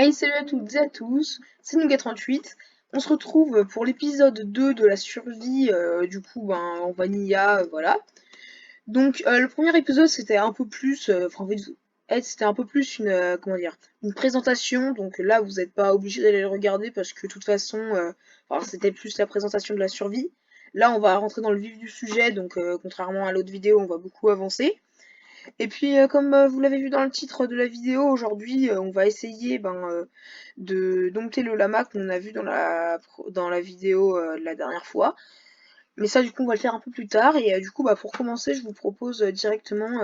Hey, salut à toutes et à tous, c'est Nougat38. On se retrouve pour l'épisode 2 de la survie, du coup, en Vanilla, voilà. Donc, le premier épisode, c'était un peu plus, enfin, en fait, c'était un peu plus une, comment dire, une présentation. Donc là, vous n'êtes pas obligé d'aller le regarder parce que, de toute façon, enfin, c'était plus la présentation de la survie. Là, on va rentrer dans le vif du sujet, donc, contrairement à l'autre vidéo, on va beaucoup avancer. Et puis, comme vous l'avez vu dans le titre de la vidéo, aujourd'hui, on va essayer de dompter le lama qu'on a vu dans la vidéo de la dernière fois. Mais ça, du coup, on va le faire un peu plus tard. Et du coup, pour commencer, je vous propose directement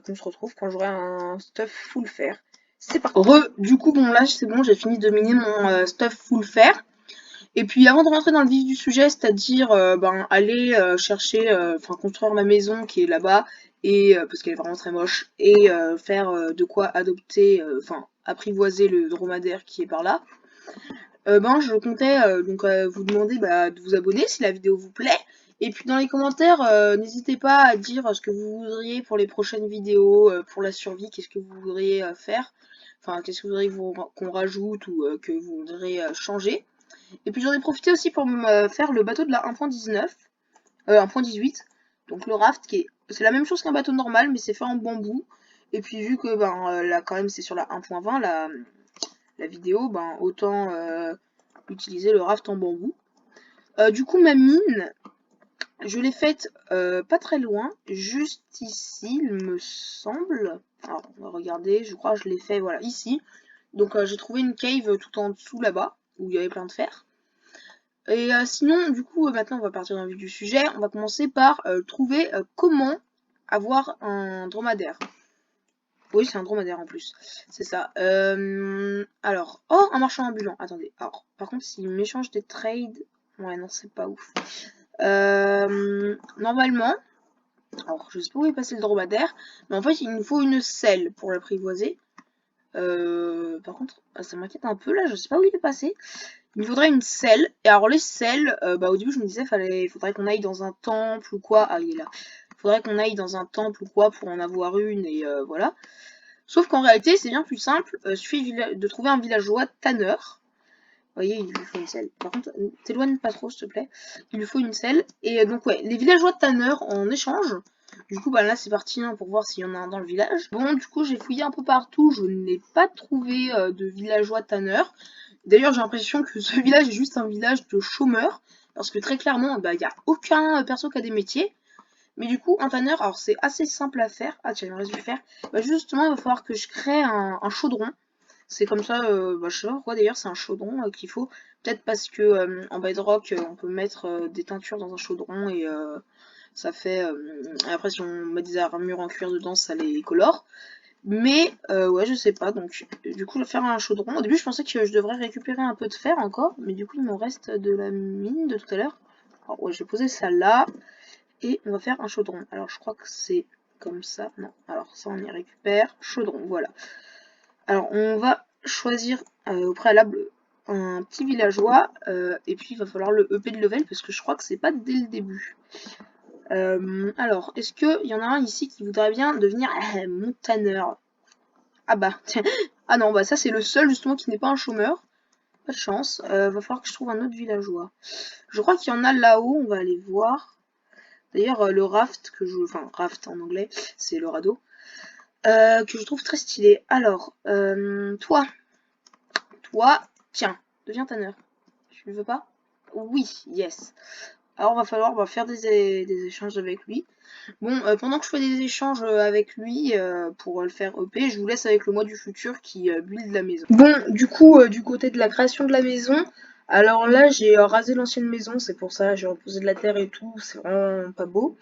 qu'on se retrouve quand j'aurai un stuff full fer. C'est parti. Du coup, bon, là, c'est bon, j'ai fini de miner mon stuff full fer. Et puis avant de rentrer dans le vif du sujet, c'est-à-dire aller chercher, enfin construire ma maison qui est là-bas, et parce qu'elle est vraiment très moche, et faire de quoi adopter, enfin apprivoiser le dromadaire qui est par là. Je comptais vous demander de vous abonner si la vidéo vous plaît. Et puis dans les commentaires, n'hésitez pas à dire ce que vous voudriez pour les prochaines vidéos, pour la survie, qu'est-ce que vous voudriez faire. Enfin, qu'est-ce que vous voudriez qu'on rajoute ou que vous voudriez changer. Et puis j'en ai profité aussi pour me faire le bateau de la 1.19, 1.18, donc le raft qui est, c'est la même chose qu'un bateau normal mais c'est fait en bambou. Et puis vu que là quand même c'est sur la 1.20 la vidéo, autant utiliser le raft en bambou. Du coup ma mine, je l'ai faite pas très loin, juste ici il me semble. Alors on va regarder, je crois que je l'ai fait voilà ici. Donc j'ai trouvé une cave tout en dessous là-bas où il y avait plein de fer. Et sinon, du coup, maintenant on va partir dans le vif du sujet. On va commencer par trouver comment avoir un dromadaire. Oui, c'est un dromadaire en plus. C'est ça. Alors, oh, un marchand ambulant. Attendez. Alors, par contre, s'il m'échange des trades... Ouais, non, c'est pas ouf. Normalement, alors je sais pas où est passé le dromadaire, mais en fait, il nous faut une selle pour l'apprivoiser. Par contre, ça m'inquiète un peu là, je sais pas où il est passé. Il me faudrait une selle. Et alors les selles, au début je me disais faudrait qu'on aille dans un temple ou quoi. Ah il est là. Faudrait qu'on aille dans un temple ou quoi pour en avoir une et voilà. Sauf qu'en réalité c'est bien plus simple. Suffit de trouver un villageois tanneur. Vous voyez, il lui faut une selle. Par contre, t'éloigne pas trop s'il te plaît. Il lui faut une selle. Et donc ouais, les villageois tanneurs en échange. Du coup là c'est parti pour voir s'il y en a un dans le village. Bon du coup j'ai fouillé un peu partout, je n'ai pas trouvé de villageois tanneurs. D'ailleurs, j'ai l'impression que ce village est juste un village de chômeurs, parce que très clairement, il n'y a aucun perso qui a des métiers. Mais du coup, un tanneur, alors c'est assez simple à faire. Ah tiens, il me reste du fer. Justement, il va falloir que je crée un chaudron. C'est comme ça, je sais pas pourquoi d'ailleurs, c'est un chaudron qu'il faut. Peut-être parce que en bedrock, on peut mettre des teintures dans un chaudron et ça fait. Après, si on met des armures en cuir dedans, ça les colore. Mais ouais, je sais pas, donc du coup, je vais faire un chaudron. Au début, je pensais que je devrais récupérer un peu de fer encore, mais du coup, il m'en reste de la mine de tout à l'heure. Alors ouais, je vais poser ça là, et on va faire un chaudron. Alors, je crois que c'est comme ça. Non, alors ça, on y récupère. Chaudron, voilà. Alors, on va choisir au préalable un petit villageois, et puis il va falloir le EP de level, parce que je crois que c'est pas dès le début. Alors, est-ce qu'il y en a un ici qui voudrait bien devenir mon tanneur? Ah bah, ah non, ça c'est le seul justement qui n'est pas un chômeur. Pas de chance. Va falloir que je trouve un autre villageois. Je crois qu'il y en a là-haut, on va aller voir. D'ailleurs, le raft que je... Enfin, raft en anglais, c'est le radeau. Que je trouve très stylé. Alors, toi, tiens, deviens tanneur. Tu le veux pas? Oui, yes. Alors, va falloir faire des échanges avec lui. Bon, pendant que je fais des échanges avec lui pour le faire EP, je vous laisse avec le moi du futur qui build la maison. Bon, du coup, du côté de la création de la maison, alors là, j'ai rasé l'ancienne maison, c'est pour ça, j'ai reposé de la terre et tout, c'est vraiment pas beau.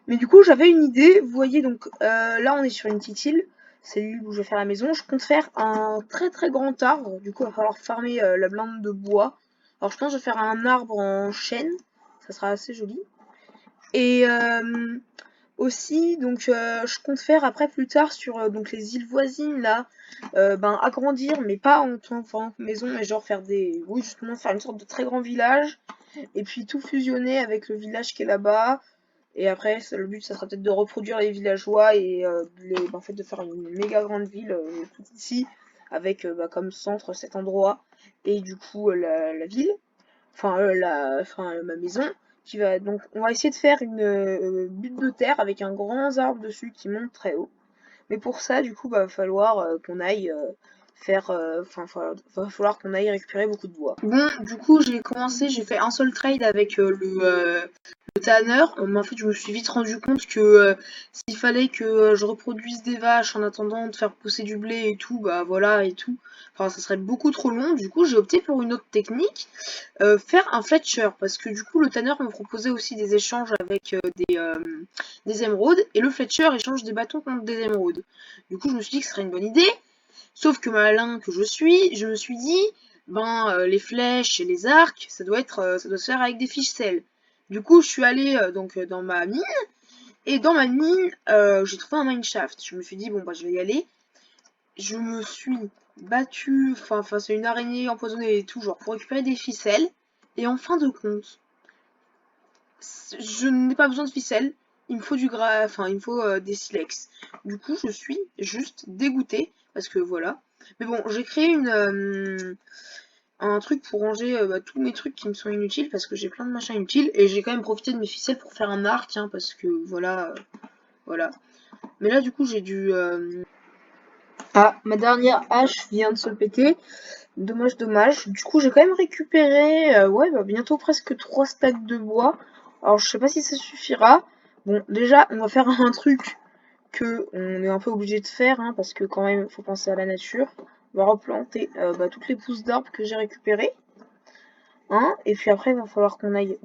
Mais du coup, j'avais une idée, vous voyez, donc là, on est sur une petite île, c'est l'île où je vais faire la maison. Je compte faire un très très grand arbre, du coup, il va falloir farmer la blinde de bois. Alors, je pense que je vais faire un arbre en chêne, ça sera assez joli. Et aussi, donc je compte faire après plus tard sur donc les îles voisines là, agrandir, mais pas en tant que maison, mais genre faire des. Oui, justement, faire une sorte de très grand village, et puis tout fusionner avec le village qui est là-bas. Et après, le but, ça sera peut-être de reproduire les villageois et en fait, de faire une méga grande ville tout ici. avec comme centre cet endroit et du coup la ville, ma maison. Donc on va essayer de faire une butte de terre avec un grand arbre dessus qui monte très haut. Mais pour ça, du coup, va falloir qu'on aille va falloir qu'on aille récupérer beaucoup de bois. Bon, du coup, j'ai fait un seul trade avec le tanner. Mais en fait, je me suis vite rendu compte que s'il fallait que je reproduise des vaches en attendant de faire pousser du blé et tout, bah voilà et tout. Enfin, ça serait beaucoup trop long. Du coup, j'ai opté pour une autre technique, faire un fletcher, parce que du coup, le tanner me proposait aussi des échanges avec des émeraudes, et le fletcher échange des bâtons contre des émeraudes. Du coup, je me suis dit que ce serait une bonne idée. Sauf que malin que je me suis dit, les flèches et les arcs, ça doit se faire avec des ficelles. Du coup, je suis allée dans ma mine, et dans ma mine, j'ai trouvé un mineshaft. Je me suis dit, bon, bah, je vais y aller. Je me suis battue, c'est une araignée empoisonnée et tout, genre, pour récupérer des ficelles. Et en fin de compte, je n'ai pas besoin de ficelles. Il me faut des silex. Du coup, je suis juste dégoûtée, parce que voilà. Mais bon, j'ai créé un truc pour ranger tous mes trucs qui me sont inutiles, parce que j'ai plein de machins inutiles, et j'ai quand même profité de mes ficelles pour faire un arc, hein, parce que voilà, voilà. Mais là, du coup, j'ai dû... Ah, ma dernière hache vient de se péter. Dommage, dommage. Du coup, j'ai quand même récupéré, bientôt presque 3 stacks de bois. Alors, je sais pas si ça suffira. Bon, déjà, on va faire un truc que on est un peu obligé de faire, hein, parce que quand même, il faut penser à la nature. On va replanter toutes les pousses d'arbres que j'ai récupérées. Hein, et puis après, il va falloir qu'on aille,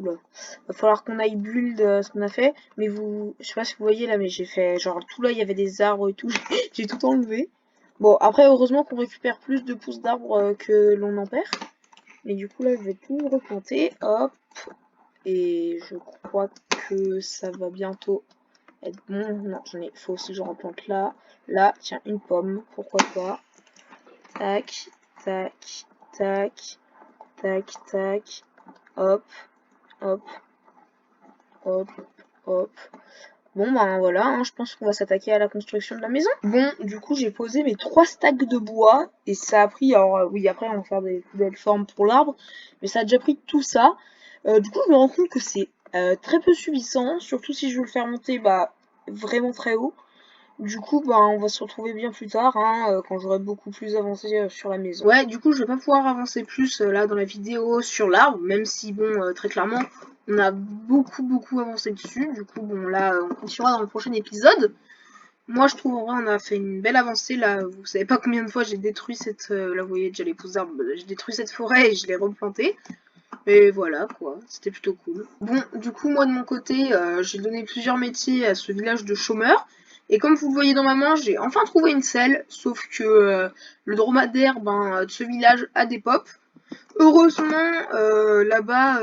build ce qu'on a fait. Mais je sais pas si vous voyez là, mais j'ai fait, genre, tout là, il y avait des arbres et tout. J'ai tout enlevé. Bon, après, heureusement qu'on récupère plus de pousses d'arbres que l'on en perd. Mais du coup, là, je vais tout replanter. Hop. Et je crois que ça va bientôt être bon. Non, faut aussi que je replante là. Là, tiens, une pomme. Pourquoi pas. Tac, tac, tac, tac, tac. Hop, hop, hop, hop. Bon ben voilà, hein, je pense qu'on va s'attaquer à la construction de la maison. Bon, du coup j'ai posé mes 3 stacks de bois et ça a pris, alors oui après on va faire des belles formes pour l'arbre, mais ça a déjà pris tout ça. Du coup je me rends compte que c'est très peu suffisant, surtout si je veux le faire monter vraiment très haut. Du coup on va se retrouver bien plus tard, hein, quand j'aurai beaucoup plus avancé sur la maison. Ouais, du coup je vais pas pouvoir avancer plus là dans la vidéo sur l'arbre, même si bon très clairement on a beaucoup avancé dessus. Du coup bon là on continuera dans le prochain épisode. Moi je trouve en vrai on a fait une belle avancée là. Vous savez pas combien de fois j'ai détruit là vous voyez déjà les pousses d'arbres, j'ai détruit cette forêt et je l'ai replantée. Et voilà quoi, c'était plutôt cool. Bon, du coup moi de mon côté, j'ai donné plusieurs métiers à ce village de chômeurs. Et comme vous le voyez dans ma main, j'ai enfin trouvé une selle, sauf que le dromadaire de ce village a des pops. Heureusement, là-bas,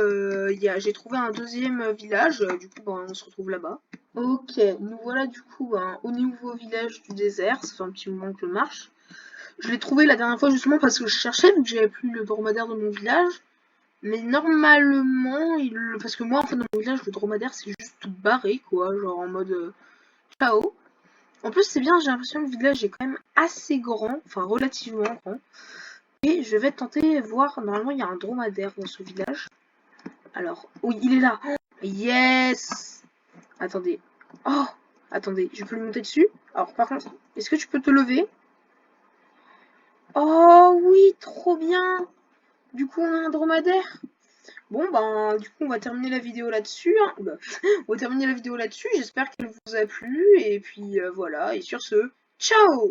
j'ai trouvé un deuxième village, du coup on se retrouve là-bas. Ok, nous voilà du coup au nouveau village du désert, ça fait un petit moment que je marche. Je l'ai trouvé la dernière fois justement parce que je cherchais, vu que j'avais plus le dromadaire dans mon village. Mais normalement, parce que moi, en fait, dans mon village, le dromadaire, c'est juste barré, quoi. Genre en mode ciao. En plus, c'est bien, j'ai l'impression que le village est quand même assez grand, enfin relativement grand. Et je vais tenter voir, normalement, il y a un dromadaire dans ce village. Alors, oui, il est là. Yes. Attendez. Oh, attendez, je peux lui monter dessus. Alors, par contre, est-ce que tu peux te lever? Oh oui, trop bien. Du coup, on a un dromadaire. Bon, du coup, on va terminer la vidéo là-dessus. Hein. On va terminer la vidéo là-dessus. J'espère qu'elle vous a plu. Et puis, voilà. Et sur ce, ciao!